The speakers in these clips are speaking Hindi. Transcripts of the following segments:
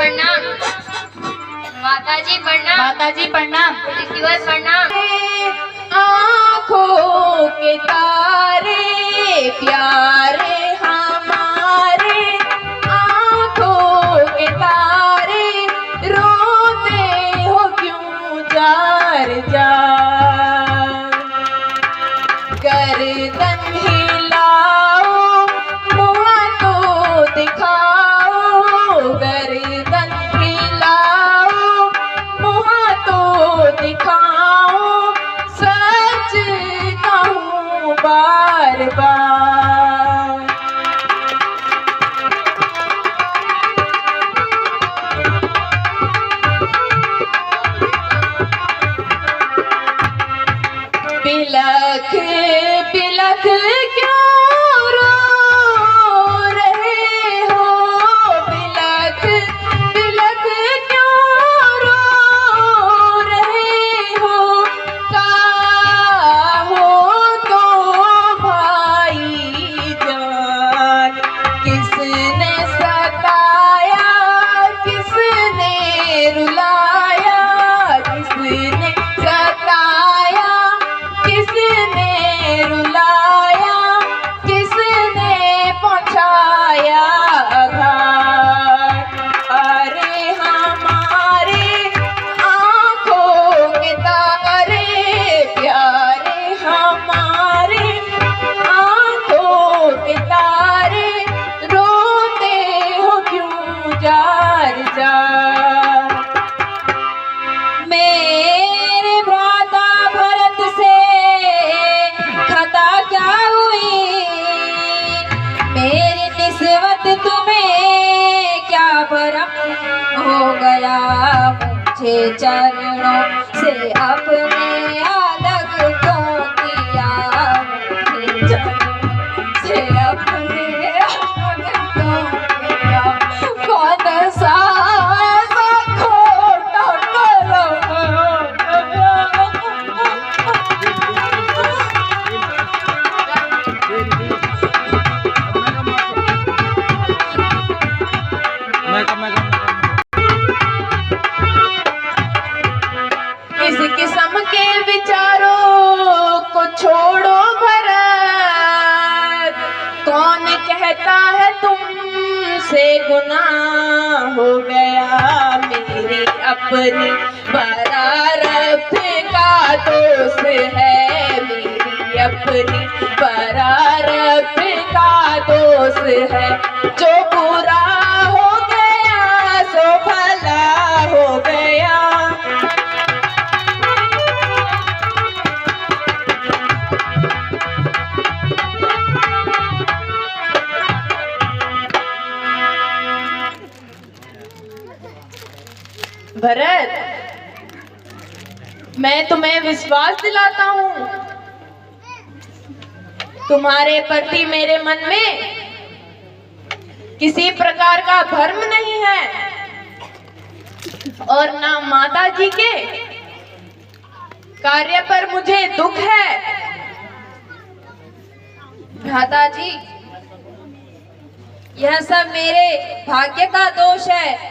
प्रणाम। माताजी प्रणाम। माताजी प्रणाम। ऋषिवर प्रणाम। आँखों के तारे प्यारे हमारे, आँखों के तारे रोते हो क्यों जार जार। गर्दन हिलाओ मुँह तो दिखाओ, गर्दन हिलाओ मुँह तो दिखाओ, सच कहूँ बार बार। बिलख बिलख क्यों रो रहे हो, बिलख बिलख क्यों रो रहे हो। काहो तो भाई जान, किसने सताया किसने रुलाया, किसने सताया किसने रुलाया, किसने पहुँचाया घाट। अरे हमारे आँखों के तारे प्यारे हमारे, आँखों के तारे रोते हो क्यों जार जार। मेरे भ्राता भरत से खता क्या हुई, मेरी निस्बत तुम्हें क्या भरम हो गया। मुझे चरणों से अपने अलग क्यों किया, मुझे चरणों से अपने अलग क्यों किया। कौन सा खोटा इस किस्म के विचारों को छोड़ो भरत, कौन कहता है तुमसे गुनाह हो गया। मेरी अपनी बरारत का दोष है, मेरी अपनी बरारत का दोष है। जो बुरा हो गया सो भला हो गया। भरत, मैं तुम्हें विश्वास दिलाता हूँ, तुम्हारे प्रति मेरे मन में किसी प्रकार का भ्रम नहीं है, और ना माता जी के कार्य पर मुझे दुख है। भ्राता जी, यह सब मेरे भाग्य का दोष है,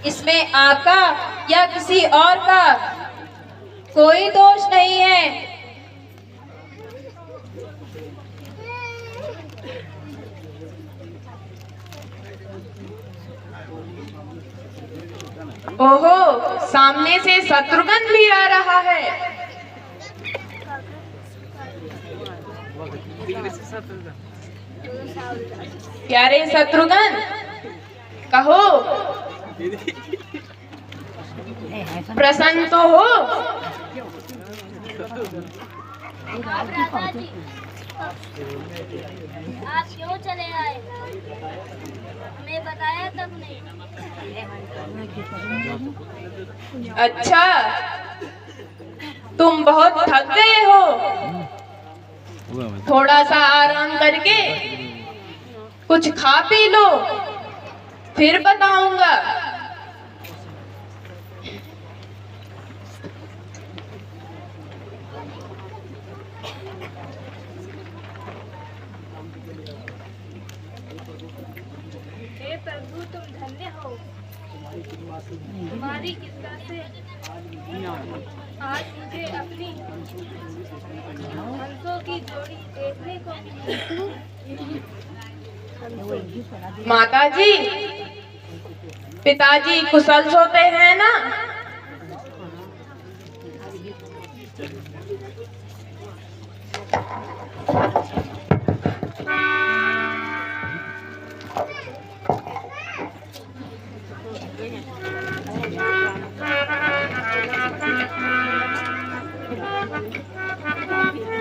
इसमें आपका या किसी और का कोई दोष नहीं है। ओहो, सामने से शत्रुघ्न भी आ रहा है। प्यारे शत्रुघ्न, कहो प्रसन्न तो हो। आप क्यों चले आए, हमें बताया तब नहीं। अच्छा, तुम बहुत थक गए हो, थोड़ा सा आराम करके कुछ खा पी लो, फिर बताऊंगा। तुम्हारी कृपा से आज मुझे अपनी हंसों की जोड़ी देखने को मिली। माताजी, पिताजी कुशल सोते हैं ना?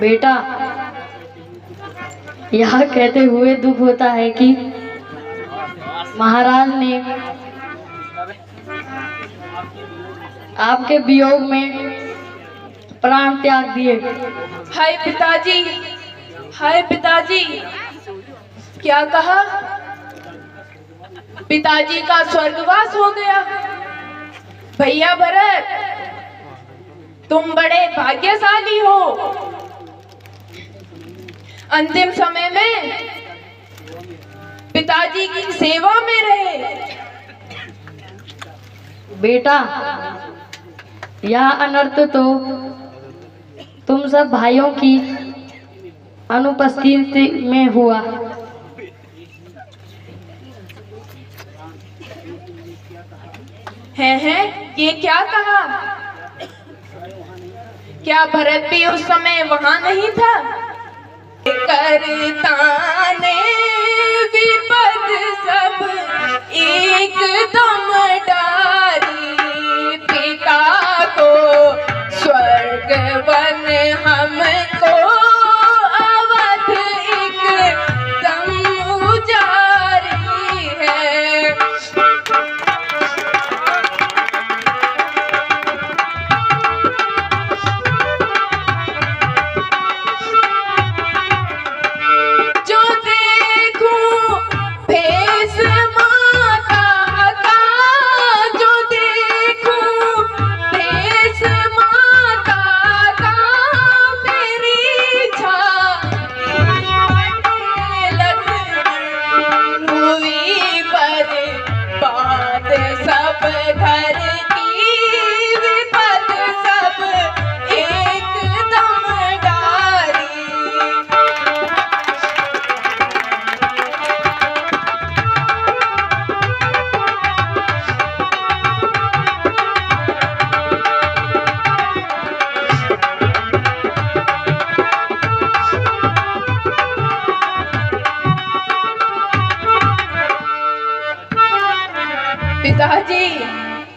बेटा, यह कहते हुए दुख होता है कि महाराज ने आपके वियोग में प्राण त्याग दिए। हाय पिताजी, हाय पिताजी, क्या कहा? पिताजी का स्वर्गवास हो गया। भैया भरत, तुम बड़े भाग्यशाली हो। अंतिम समय में पिताजी की सेवा में रहे। बेटा, यह अनर्थ तो तुम सब भाइयों की अनुपस्थिति में हुआ। है ये क्या कहा? क्या भरत भी उस समय वहां नहीं था? करता ने विपद सब एकदम डारी, पिता को स्वर्ग वन हमको अवध एकदम उजारी है। पिताजी,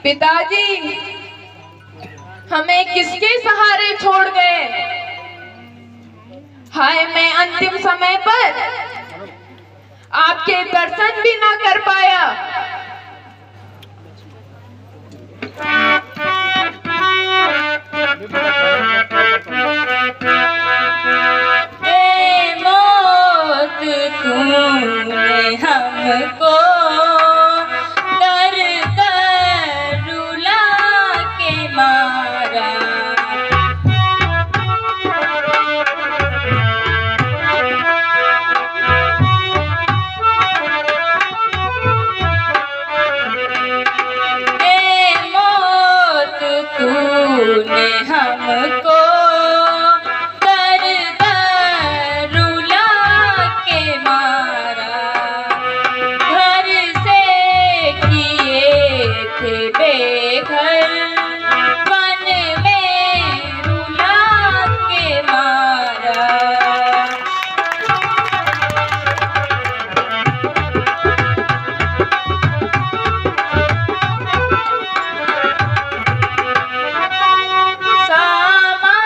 पिताजी, हमें किसके सहारे छोड़ गए? हाय, मैं अंतिम समय पर आपके दर्शन भी ना कर पाया। ए मौत, तूने हमको हमको कर रुला के मारा, घर से किए थे बेघर, वन में रुला के मारा। सामा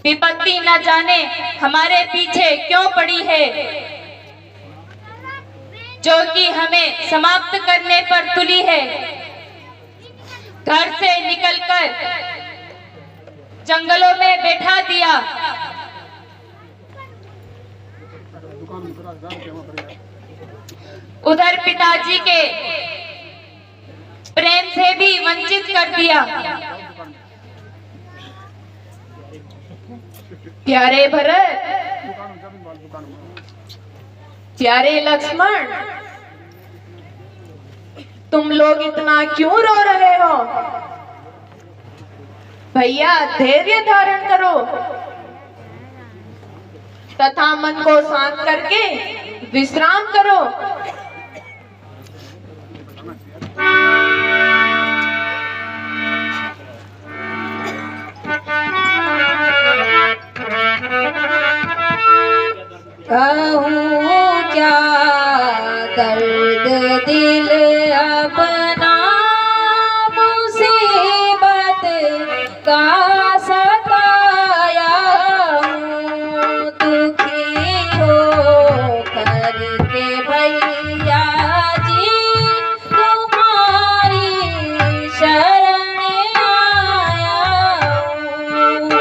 विपत्ति न जाने हमारे पीछे क्यों पड़ी है, जो कि हमें समाप्त करने पर तुली है। घर से निकलकर जंगलों में बैठा दिया, उधर पिताजी के प्रेम से भी वंचित कर दिया। प्यारे भरत, प्यारे लक्ष्मण, तुम लोग इतना क्यों रो रहे हो? भैया धैर्य धारण करो तथा मन को शांत करके विश्राम करो। कहूँ क्या दर्द दिल अपना मुसीबत का सताया हूँ, दुखी हो करके भैया जी तुम्हारी शरण आया हूँ।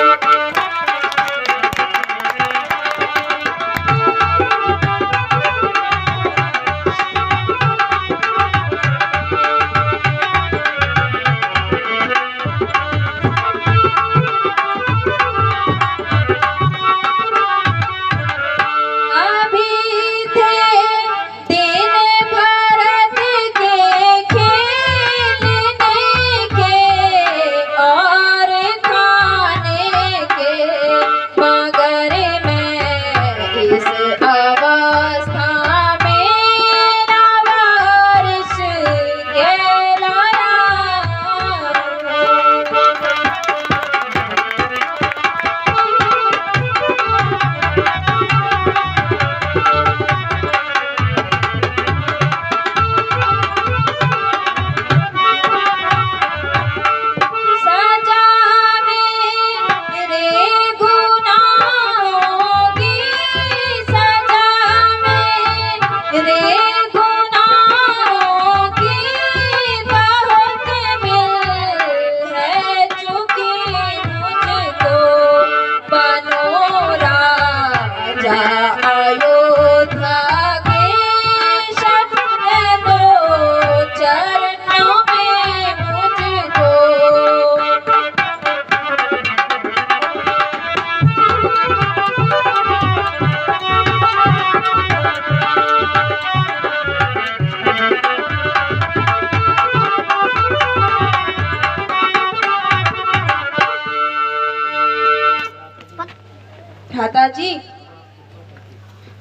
भ्राता जी,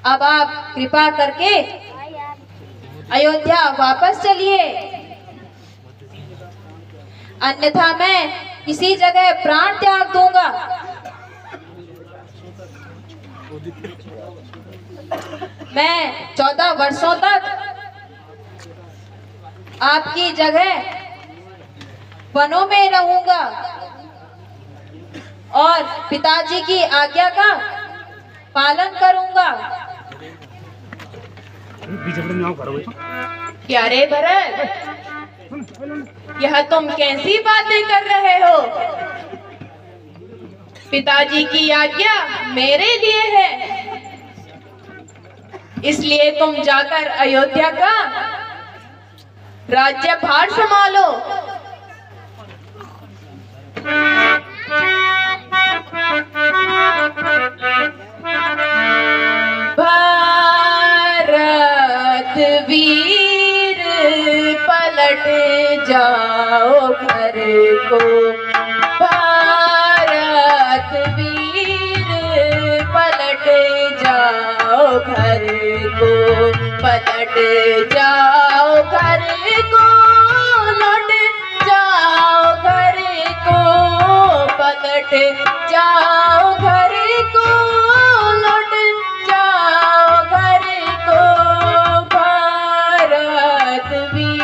अब आप कृपा करके अयोध्या वापस चलिए, अन्यथा मैं इसी जगह प्राण त्याग दूंगा। मैं 14 वर्षों तक आपकी जगह वनों में रहूंगा और पिताजी की आज्ञा का पालन करूंगा। प्यारे भरत, यह तुम कैसी बातें कर रहे हो? पिताजी की आज्ञा मेरे लिए है, इसलिए तुम जाकर अयोध्या का राज्यभार संभालो। भारत वीर पलट जाओ घर को, भारत वीर पलट जाओ घर को, पलट जाओ घर को, लौट जाओ घर को, पलट जाओ घर को, लौट जाओ घर को, भारत वीर।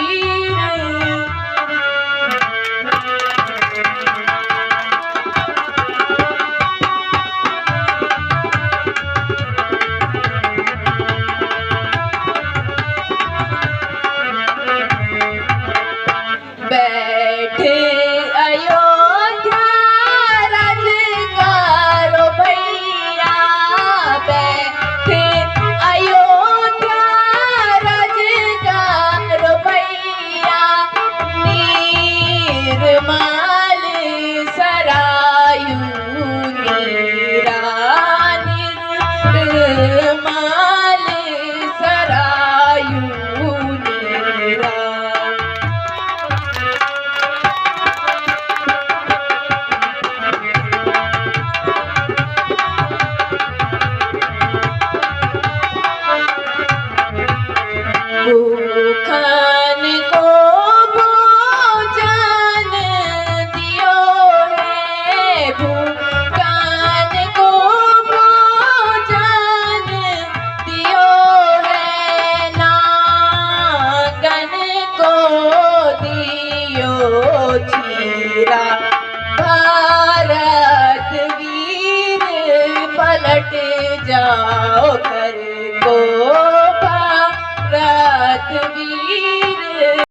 गया।